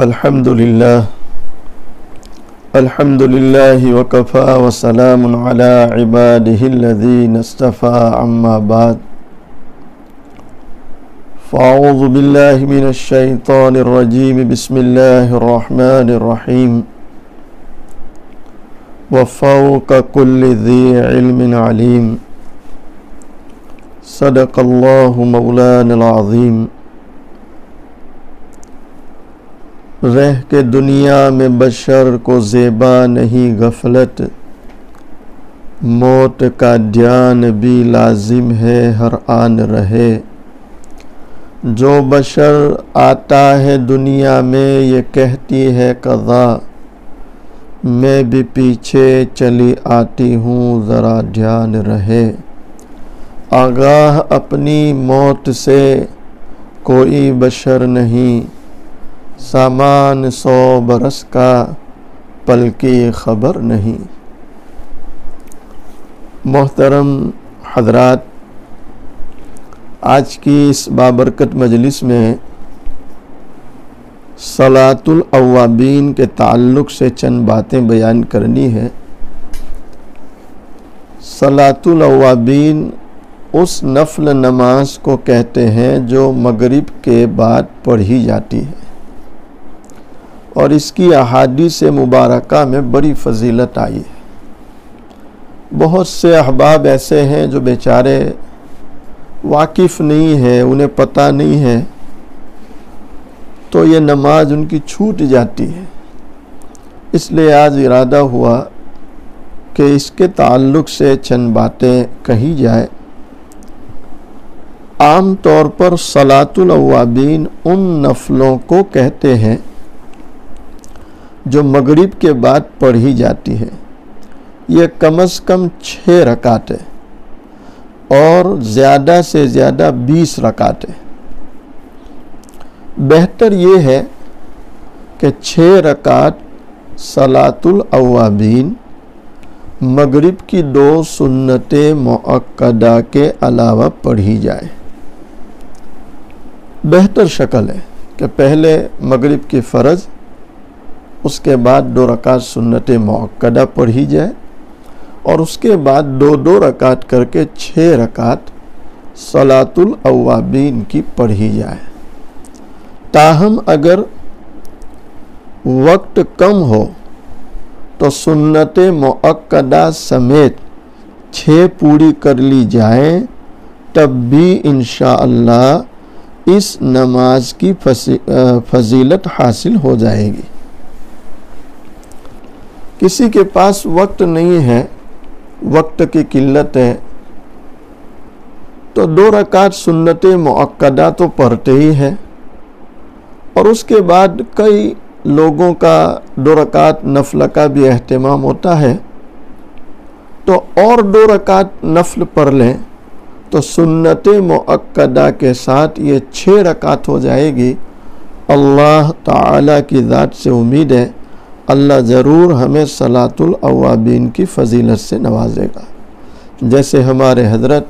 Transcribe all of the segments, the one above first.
अल्हम्दुलिल्लाह वकफ़ा वसलामुन अला इबादिहिल्लज़ीना इस्तफ़ा अम्मा बाद फ़अऊज़ु बिल्लाहि मिनश शैतानिर रजीम बिस्मिल्लाहिर रहमानिर रहीम व फ़ौक़ कुल्लि ज़ी इल्मिन अलीम सदक़ल्लाहु मौलानल अज़ीम। रह के दुनिया में बशर को ज़ेबा नहीं गफलत, मौत का ध्यान भी लाजिम है हर आन रहे। जो बशर आता है दुनिया में ये कहती है कज़ा, मैं भी पीछे चली आती हूँ ज़रा ध्यान रहे। आगाह अपनी मौत से कोई बशर नहीं, सामान 100 बरस का पल की ख़बर नहीं। मोहतरम हज़रात, आज की इस बाबरकत मजलिस में सलातुल अव्वाबीन के ताल्लुक़ से चंद बातें बयान करनी है। सलातुल अव्वाबीन उस नफल नमाज को कहते हैं जो मगरिब के बाद पढ़ी जाती है और इसकी अहादीस मुबारका में बड़ी फजीलत आई है। बहुत से अहबाब ऐसे हैं जो बेचारे वाकिफ़ नहीं है, उन्हें पता नहीं है, तो ये नमाज उनकी छूट जाती है। इसलिए आज इरादा हुआ कि इसके ताल्लुक़ से चंद बातें कही जाए। आम तौर पर सलातुल अव्वाबीन उन नफलों को कहते हैं जो मगरिब के बाद पढ़ी जाती है। ये कम से कम 6 रकात है और ज़्यादा से ज़्यादा 20 रकात है। बेहतर ये है कि 6 रकात सलातुल अव्वाबीन मगरिब की 2 सुन्नते मुअक्कदा के अलावा पढ़ी जाए। बेहतर शक्ल है कि पहले मगरिब की फ़र्ज़, उसके बाद 2 रकात सुन्नत मुअक्कदा पढ़ी जाए और उसके बाद 2-2 रकात करके 6 रकात सलातुल अव्वाबीन की पढ़ी जाए। ताहम अगर वक्त कम हो तो सुन्नत मुअक्कदा समेत 6 पूरी कर ली जाए, तब भी इंशाअल्लाह इस नमाज की फजीलत हासिल हो जाएगी। किसी के पास वक्त नहीं है, वक्त की किल्लत है, तो 2 रकात सुन्नत मुअक्कदा तो पढ़ते ही है और उसके बाद कई लोगों का 2 रकात नफल का भी एहतमाम होता है, तो और 2 रकात नफल पढ़ लें तो सुन्नत मुअक्कदा के साथ ये 6 रकात हो जाएगी। अल्लाह ताला की ज़ात से उम्मीद है अल्लाह ज़रूर हमें सलातुल अव्वाबीन की फ़जीलत से नवाजेगा। जैसे हमारे हज़रत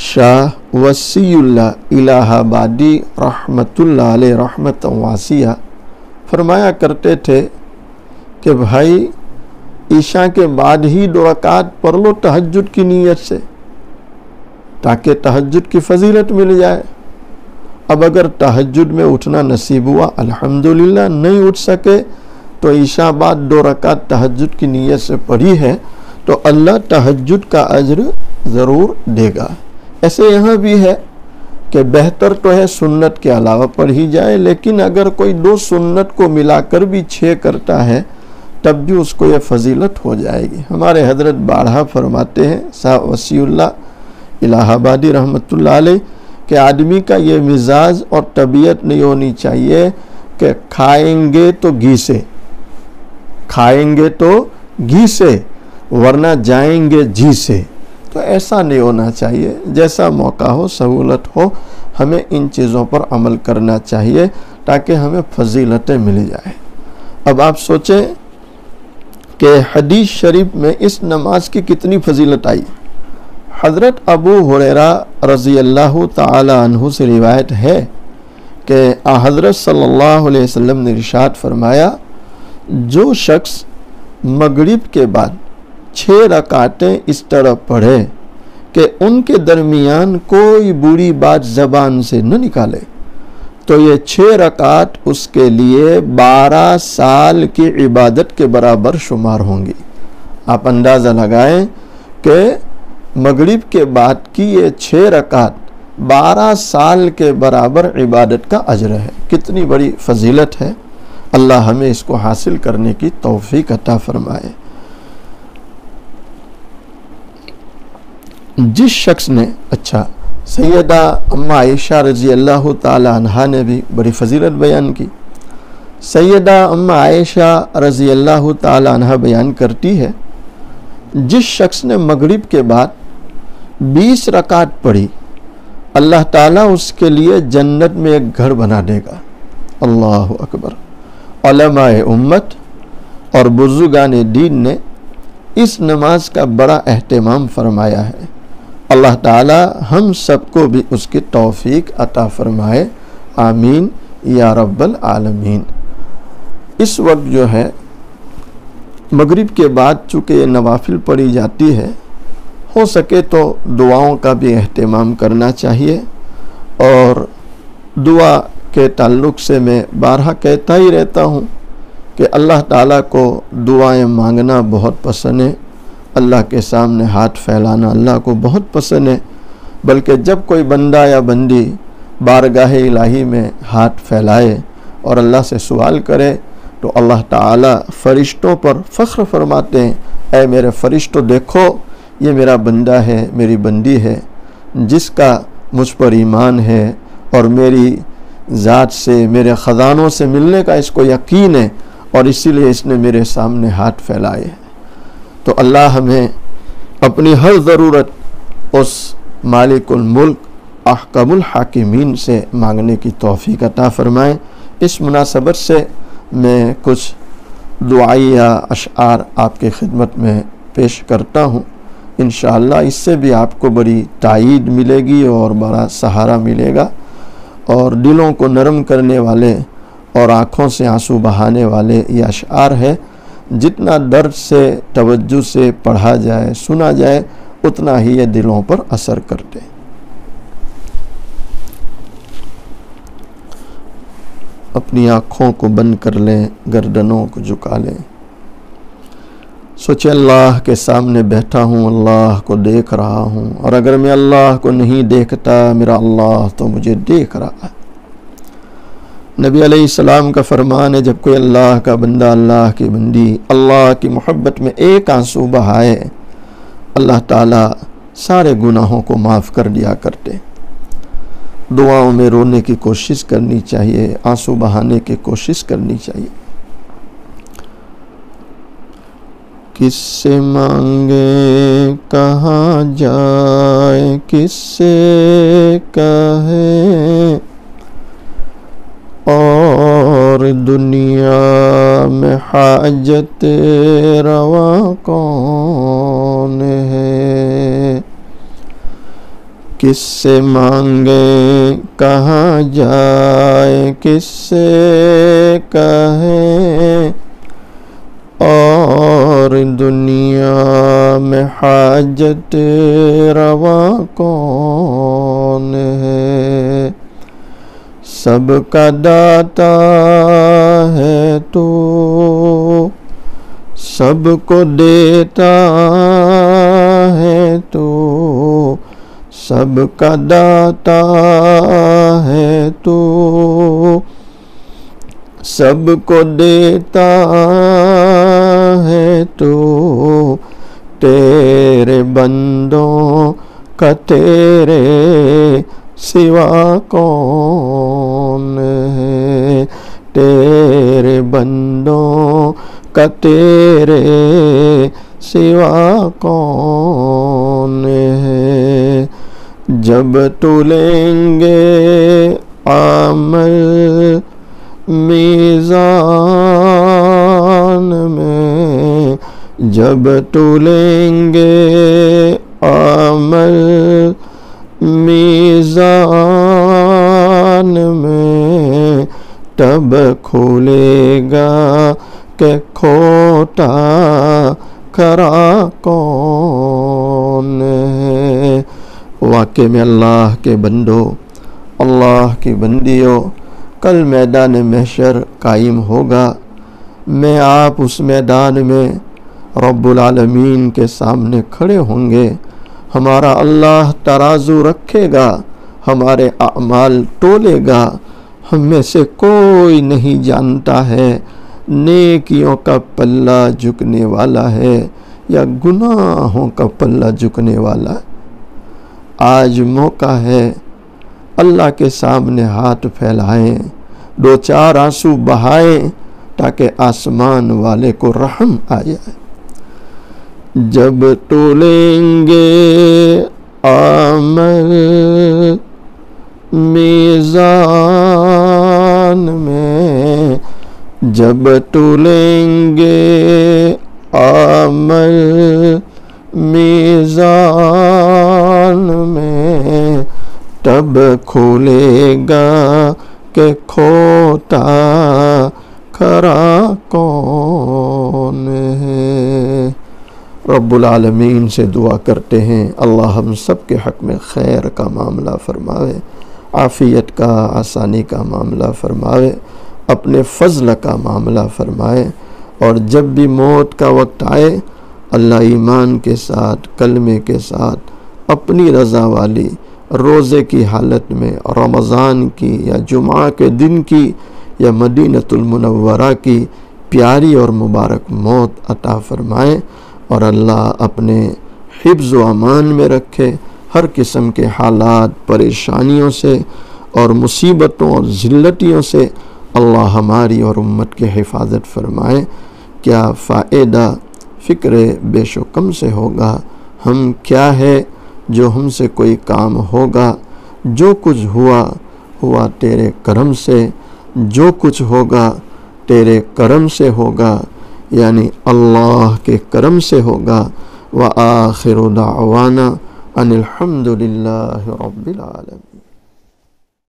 शाह वसीउल्लाह इलाहाबादी रहमतुल्लाह अलैह रहमतन वासिया फरमाया करते थे कि भाई ईशा के बाद ही 2 रकात पढ़ लो तहज्जुद की नीयत से, ताकि तहज्जुद की फ़जीलत मिल जाए। अब अगर तहज्जुद में उठना नसीब हुआ अल्हम्दुलिल्लाह, नहीं उठ सके तो ईशा बाद 2 रकात तहज्जुद की नीयत से पढ़ी है तो अल्लाह तहज्जुद का अज्र ज़रूर देगा। ऐसे यहाँ भी है कि बेहतर तो है सुन्नत के अलावा पढ़ी जाए, लेकिन अगर कोई 2 सुन्नत को मिलाकर भी 6 करता है तब भी उसको यह फजीलत हो जाएगी। हमारे हज़रत बारहा फरमाते हैं शाह वसीउल्लाह इलाहाबादी रहमतुल्लाह अलैह कि आदमी का ये मिजाज और तबीयत नहीं होनी चाहिए कि खाएंगे तो घी से, खाएंगे तो घी से, वरना जाएंगे जी से। तो ऐसा नहीं होना चाहिए। जैसा मौका हो, सहूलत हो, हमें इन चीज़ों पर अमल करना चाहिए ताकि हमें फजीलतें मिल जाए। अब आप सोचें कि हदीस शरीफ में इस नमाज की कितनी फजीलत आई। हज़रत अबू हुरैरा रज़ी अल्लाह ताला अन्हु से रिवायत है कि हज़रत सल्लल्लाहु अलैहि वसल्लम ने इरशाद फरमाया, जो शख्स मगरिब के बाद 6 रकातें इस तरह पढ़े कि उनके दरमियान कोई बुरी बात ज़बान से न निकाले, तो ये 6 रकात उसके लिए 12 साल की इबादत के बराबर शुमार होंगी। आप अंदाज़ा लगाएं कि मगरिब के बाद की ये 6 रकात 12 साल के बराबर इबादत का अजर है। कितनी बड़ी फजीलत है। अल्लाह हमें इसको हासिल करने की तौफीक अता फरमाए। जिस शख्स ने सैयदा अम्मा आयशा रज़ी अल्लाह ताला अन्हा ने भी बड़ी फजीलत बयान की। सैयदा अम्मा आयशा रज़ी अल्लाह ताला अन्हा बयान करती है, जिस शख्स ने मगरिब के बाद 20 रकात पढ़ी, अल्लाह ताला उसके लिए जन्नत में एक घर बना देगा। अल्लाह अकबर। उलमाए उम्मत और बुजुर्गान दीन ने इस नमाज का बड़ा एहतमाम फरमाया है। अल्लाह ताला हम सबको भी उसकी तौफीक अता फरमाए। आमीन या रब्बल आलमीन। इस वक्त जो है मगरिब के बाद चूँकि ये नवाफिल पढ़ी जाती है, हो सके तो दुआओं का भी एहतमाम करना चाहिए। और दुआ के ताल्लुक़ से मैं बारहा कहता ही रहता हूँ कि अल्लाह ताला को दुआएं मांगना बहुत पसंद है। अल्लाह के सामने हाथ फैलाना अल्लाह को बहुत पसंद है। बल्कि जब कोई बंदा या बंदी बारगाह इलाही में हाथ फैलाए और अल्लाह से सवाल करे, तो अल्लाह ताला फ़रिश्तों पर फ़ख्र फरमाते हैं, ऐ मेरे फ़रिश्तों देखो, ये मेरा बंदा है, मेरी बंदी है, जिसका मुझ पर ईमान है और मेरी ज़ात से, मेरे ख़ज़ानों से मिलने का इसको यकीन है, और इसीलिए इसने मेरे सामने हाथ फैलाए। तो अल्लाह हमें अपनी हर ज़रूरत उस मालिकुल मुल्क अहकमुल हाकिमीन से मांगने की तौफीक अता फरमाए। इस मुनासबत से मैं कुछ दुआइया अशआर आपके खिदमत में पेश करता हूँ। इंशाअल्लाह इससे भी आपको बड़ी तायीद मिलेगी और बड़ा सहारा मिलेगा। और दिलों को नरम करने वाले और आँखों से आंसू बहाने वाले ये अशआर है। जितना दर्द से, तवज्जो से पढ़ा जाए, सुना जाए, उतना ही ये दिलों पर असर करते। अपनी आँखों को बंद कर लें, गर्दनों को झुका लें। सोचे अल्लाह के सामने बैठा हूँ, अल्लाह को देख रहा हूँ, और अगर मैं अल्लाह को नहीं देखता, मेरा अल्लाह तो मुझे देख रहा है। नबी अलैहिस्सलाम का फरमान है, जब कोई अल्लाह का बंदा, अल्लाह की बंदी अल्लाह की मोहब्बत में एक आंसू बहाए, अल्लाह ताला सारे गुनाहों को माफ़ कर दिया करते। दुआओं में रोने की कोशिश करनी चाहिए, आंसू बहाने की कोशिश करनी चाहिए। किससे मांगे कहाँ जाए, किससे कहे, और दुनिया में हाजत रवा कौन है। किससे मांगे कहाँ जाए, किससे कहे, और दुनिया में हाजत रवा कौन है। सबका दाता है तू, सबको देता है तू, सबका दाता है तू, सबको देता है तू, तेरे बंदों का तेरे सिवा कौन है, तेरे बंदों का तेरे सिवा कौन है। जब तुलेंगे आमल मीज़ान में, जब तुलेंगे आमल मीज़ान में, तब खोलेगा के खोटा खरा कौन है। वाक़ई में अल्लाह के बंदो, अल्लाह की बंदियों, कल मैदान महशर कायम होगा। मैं आप उस मैदान में रब्बुल आलमीन के सामने खड़े होंगे। हमारा अल्लाह तराजू रखेगा, हमारे अमाल तोलेगा। हम में से कोई नहीं जानता है नेकियों का पल्ला झुकने वाला है या गुनाहों का पल्ला झुकने वाला। आज मौका है, अल्लाह के सामने हाथ फैलाएं, दो चार आंसू बहाएं ताकि आसमान वाले को रहम आ जाए। जब तोलेंगे आमल मीज़ान में, जब तोलेंगे आमल मीज़ान में, तब खोलेगा के खोटा खरा कौन है। रब्बुल आलमीन से दुआ करते हैं अल्लाह हम सब के हक़ में खैर का मामला फरमावे, आफ़ियत का, आसानी का मामला फरमावे, अपने फ़ज़ल का मामला फरमाए। और जब भी मौत का वक्त आए, अल्लाह ईमान के साथ, कलमे के साथ, अपनी रज़ा वाली रोज़े की हालत में, रमज़ान की या जुमा के दिन की या मदीनतुल मुनव्वरा की प्यारी और मुबारक मौत अता फ़रमाए। और अल्लाह अपने हिफ्ज़ व अमान में रखे, हर किस्म के हालात, परेशानियों से और मुसीबतों और ज़िल्लतियों से अल्लाह हमारी और उम्मत की हिफाजत फ़रमाए। क्या फ़ायदा फ़िक्र बेशुकम से होगा, हम क्या है जो हमसे कोई काम होगा। जो कुछ हुआ हुआ तेरे करम से, जो कुछ होगा तेरे करम से होगा, यानी अल्लाह के करम से होगा। व आखिरु दावाना अनिल हम्दुलिल्लाहि रब्बिल आलमीन।